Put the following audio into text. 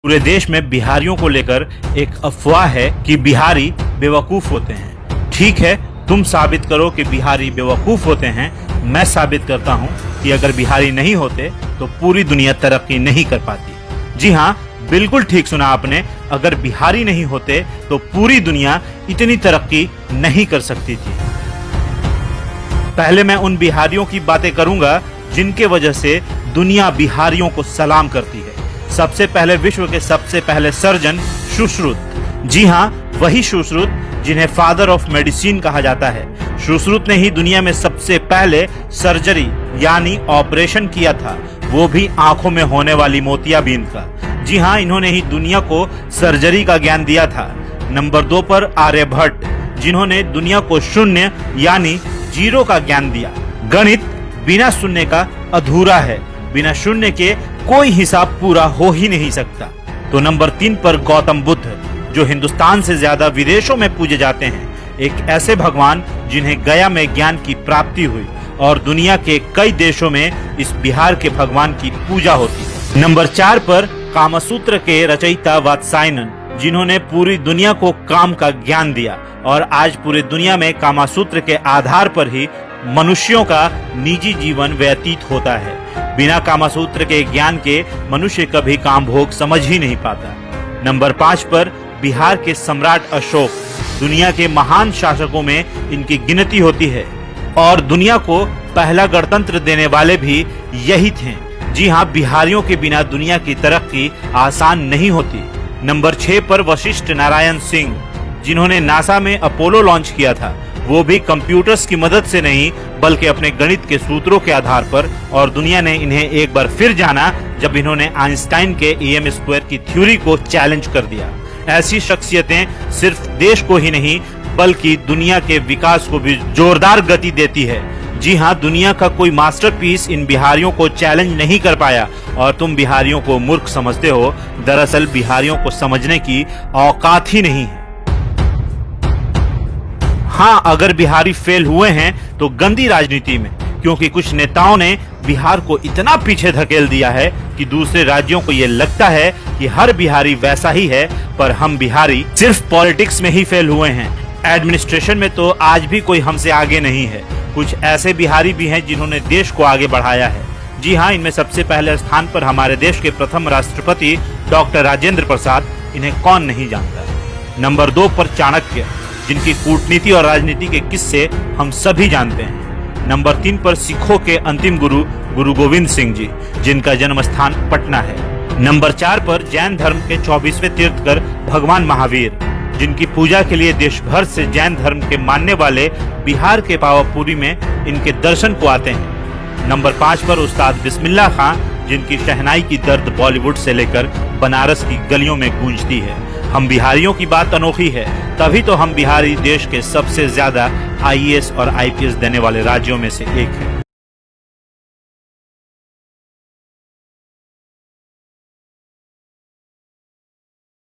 पूरे देश में बिहारियों को लेकर एक अफवाह है कि बिहारी बेवकूफ होते हैं। ठीक है, तुम साबित करो कि बिहारी बेवकूफ होते हैं। मैं साबित करता हूं कि अगर बिहारी नहीं होते तो पूरी दुनिया तरक्की नहीं कर पाती। जी हाँ, बिल्कुल ठीक सुना आपने। अगर बिहारी नहीं होते तो पूरी दुनिया इतनी तरक्की नहीं कर सकती थी। पहले मैं उन बिहारियों की बातें करूंगा जिनके वजह से दुनिया बिहारियों को सलाम करती है। सबसे पहले विश्व के सबसे पहले सर्जन सुश्रुत। जी हाँ, वही सुश्रुत जिन्हें फादर ऑफ मेडिसिन कहा जाता है। सुश्रुत ने ही दुनिया में सबसे पहले सर्जरी यानी ऑपरेशन किया था, वो भी आंखों में होने वाली मोतियाबिंद का। जी हाँ, इन्होंने ही दुनिया को सर्जरी का ज्ञान दिया था। नंबर 2 पर आर्यभट्ट, जिन्होंने दुनिया को शून्य यानी जीरो का ज्ञान दिया। गणित बिना शून्य का अधूरा है, बिना शून्य के कोई हिसाब पूरा हो ही नहीं सकता। तो नंबर 3 पर गौतम बुद्ध, जो हिंदुस्तान से ज्यादा विदेशों में पूजे जाते हैं। एक ऐसे भगवान जिन्हें गया में ज्ञान की प्राप्ति हुई और दुनिया के कई देशों में इस बिहार के भगवान की पूजा होती है। नंबर 4 पर कामसूत्र के रचयिता वात्सायन, जिन्होंने पूरी दुनिया को काम का ज्ञान दिया और आज पूरी दुनिया में कामसूत्र के आधार पर ही मनुष्यों का निजी जीवन व्यतीत होता है। बिना कामसूत्र के ज्ञान के मनुष्य कभी काम भोग समझ ही नहीं पाता। नंबर 5 पर बिहार के सम्राट अशोक, दुनिया के महान शासकों में इनकी गिनती होती है और दुनिया को पहला गणतंत्र देने वाले भी यही थे। जी हाँ, बिहारियों के बिना दुनिया की तरक्की आसान नहीं होती। नंबर 6 पर वशिष्ठ नारायण सिंह, जिन्होंने नासा में अपोलो लॉन्च किया था, वो भी कंप्यूटर्स की मदद से नहीं बल्कि अपने गणित के सूत्रों के आधार पर। और दुनिया ने इन्हें एक बार फिर जाना जब इन्होंने आइंस्टाइन के EM² की थ्योरी को चैलेंज कर दिया। ऐसी शख्सियतें सिर्फ देश को ही नहीं बल्कि दुनिया के विकास को भी जोरदार गति देती है। जी हाँ, दुनिया का कोई मास्टरपीस इन बिहारियों को चैलेंज नहीं कर पाया और तुम बिहारियों को मूर्ख समझते हो। दरअसल बिहारियों को समझने की औकात ही नहीं है। हाँ, अगर बिहारी फेल हुए हैं तो गंदी राजनीति में, क्योंकि कुछ नेताओं ने बिहार को इतना पीछे धकेल दिया है कि दूसरे राज्यों को ये लगता है कि हर बिहारी वैसा ही है। पर हम बिहारी सिर्फ पॉलिटिक्स में ही फेल हुए हैं, एडमिनिस्ट्रेशन में तो आज भी कोई हमसे आगे नहीं है। कुछ ऐसे बिहारी भी हैं जिन्होंने देश को आगे बढ़ाया है। जी हाँ, इनमें सबसे पहले स्थान पर हमारे देश के प्रथम राष्ट्रपति डॉक्टर राजेंद्र प्रसाद, इन्हें कौन नहीं जानता। नंबर 2 पर चाणक्य, जिनकी कूटनीति और राजनीति के किस्से हम सभी जानते हैं। नंबर 3 पर सिखों के अंतिम गुरु गुरु गोविंद सिंह जी, जिनका जन्म स्थान पटना है। नंबर 4 पर जैन धर्म के 24वें तीर्थकर भगवान महावीर, जिनकी पूजा के लिए देश भर से जैन धर्म के मानने वाले बिहार के पावापुरी में इनके दर्शन को आते हैं। नंबर 5 पर उस्ताद बिस्मिल्लाह खां, जिनकी शहनाई की दर्द बॉलीवुड से लेकर बनारस की गलियों में गूंजती है। हम बिहारियों की बात अनोखी है, तभी तो हम बिहारी देश के सबसे ज्यादा IAS और IPS देने वाले राज्यों में से एक है।